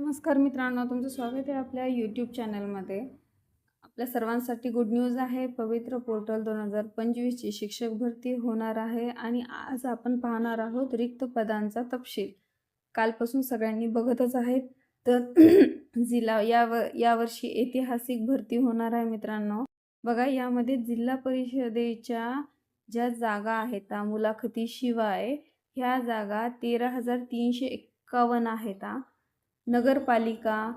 नमस्कार मित्रांनो, तुमचं स्वागत आहे आपल्या यूट्यूब चॅनलमध्ये। आपल्या सर्वांसाठी गुड न्यूज आहे। पवित्र पोर्टल 2025 ची शिक्षक भरती होणार आहे आणि आज आपण पाहणार आहोत रिक्त पदांचा तपशील। कालपासून सगळ्यांनी बघतच आहेत तर जिल्हा यावर्षी ऐतिहासिक भरती होणार आहे मित्रांनो। बघा, यामध्ये जिल्हा परिषदेच्या ज्या जागा आहेत मुलाखतीशिवाय ह्या जागा 13,351 आहेत। नगरपालिका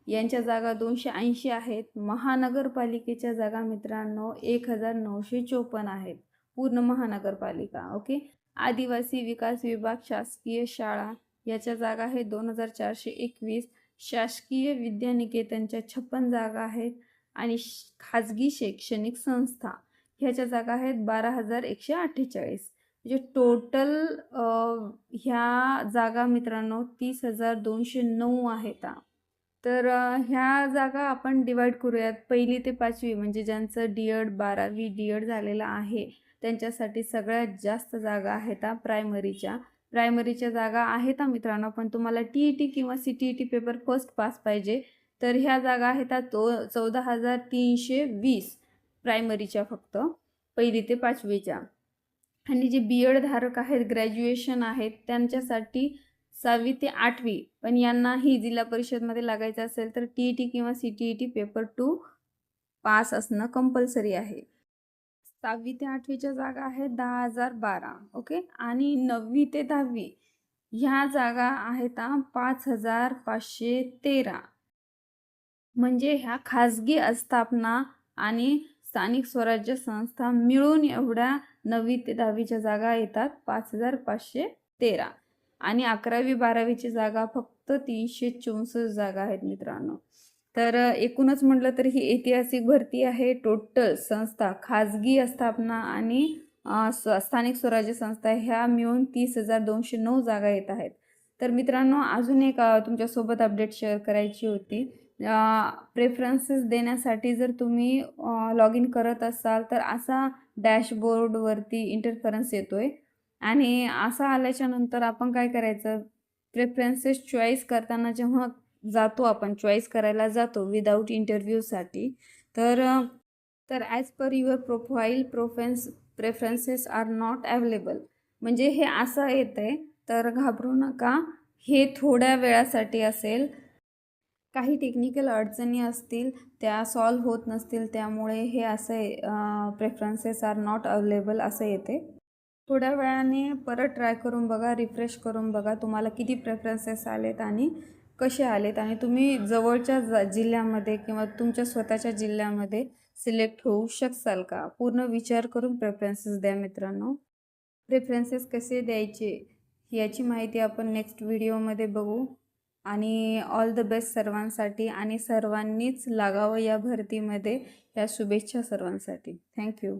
यांच्या जागा 280 आहेत। महानगरपालिकेच्या जागा मित्रांनो 1954 आहेत, पूर्ण महानगरपालिका। ओके, आदिवासी विकास विभाग शासकीय शाळा याच्या जागा आहेत 2421। शासकीय विद्यानिकेतनच्या 56 जागा आहेत आणि खाजगी शैक्षणिक संस्था ह्याच्या जागा आहेत 12,148। म्हणजे टोटल ह्या जागा मित्रांनो 30,209 आहेत। तर ह्या जागा आपण डिवाइड करूयात। पहिली ते 5वी म्हणजे ज्यांचं डी.एड 12वी डी.एड झालेलं आहे त्यांच्यासाठी सगळ्यात जास्त जागा आहेत प्रायमरीच्या जागा आहेत मित्रांनो। पण तुम्हाला टी.ई.टी किंवा सी.टी.ई.टी पेपर फर्स्ट पास पाहिजे तर ह्या जागा आहेत 14,320 प्रायमरीच्या, फक्त पहिली ते 5वीच्या। आणि जे बी.एड धारक आहेत, ग्रॅज्युएशन आहेत, त्यांच्यासाठी 6वी ते 8वी, पण यांनाही जिल्हा परिषदमध्ये लागायचं असेल तर टी.ई.टी किंवा सी.टी.ई.टी पेपर 2 पास असणं कंपल्सरी आहे। 6वी ते 8वीच्या जागा आहेत 10,012। ओके, आणि 9वी ते 10वी ह्या जागा आहेत 5,513। म्हणजे ह्या खाजगी आस्थापना आणि स्थानिक स्वराज्य संस्था मिळून एवढ्या 9वी ते 10वीच्या जागा येतात 5,513। आणि 11वी 12वीची जागा फक्त 364 जागा आहेत मित्रांनो। तर एकूणच म्हटलं तर ही ऐतिहासिक भरती आहे। टोटल संस्था, खाजगी आस्थापना आणि स्थानिक स्वराज्य संस्था ह्या मिळून 30,209 जागा येत आहेत। तर मित्रांनो, अजून एक तुमच्यासोबत अपडेट शेअर करायची होती। प्रेफरन्सेस देण्यासाठी जर तुम्ही लॉग इन करत असाल तर असा डॅशबोर्डवरती इंटरफरन्स येतोय आणि असा आल्याच्या नंतर आपण काय करायचं, प्रेफरन्सेस चॉईस करताना जेव्हा जातो आपण चॉईस करायला जातो विदाऊट इंटरव्ह्यूसाठी, तर as per your profile preferences are not available म्हणजे हे असं येतंय। तर घाबरू नका, हे थोड्या वेळासाठी असेल। काही टेक्निकल अडचणी असतील, त्या सॉल्व्ह होत नसतील, त्यामुळे हे असे प्रेफरन्सेस आर नॉट अवेलेबल असं येते। थोड्या वेळाने परत ट्राय करून बघा, रिफ्रेश करून बघा तुम्हाला किती प्रेफरन्सेस आलेत आणि कसे आलेत, आणि तुम्ही जवळच्या जिल्ह्यामध्ये किंवा तुमच्या स्वतःच्या जिल्ह्यामध्ये सिलेक्ट होऊ शकाल का, पूर्ण विचार करून प्रेफरन्सेस द्या मित्रांनो। प्रेफरन्सेस कसे द्यायचे याची माहिती आपण नेक्स्ट व्हिडिओमध्ये बघू। आणि ऑल द बेस्ट सर्वांसाठी, आणि सर्वांनीच लागावं या भरतीमध्ये, या शुभेच्छा सर्वांसाठी। थँक्यू।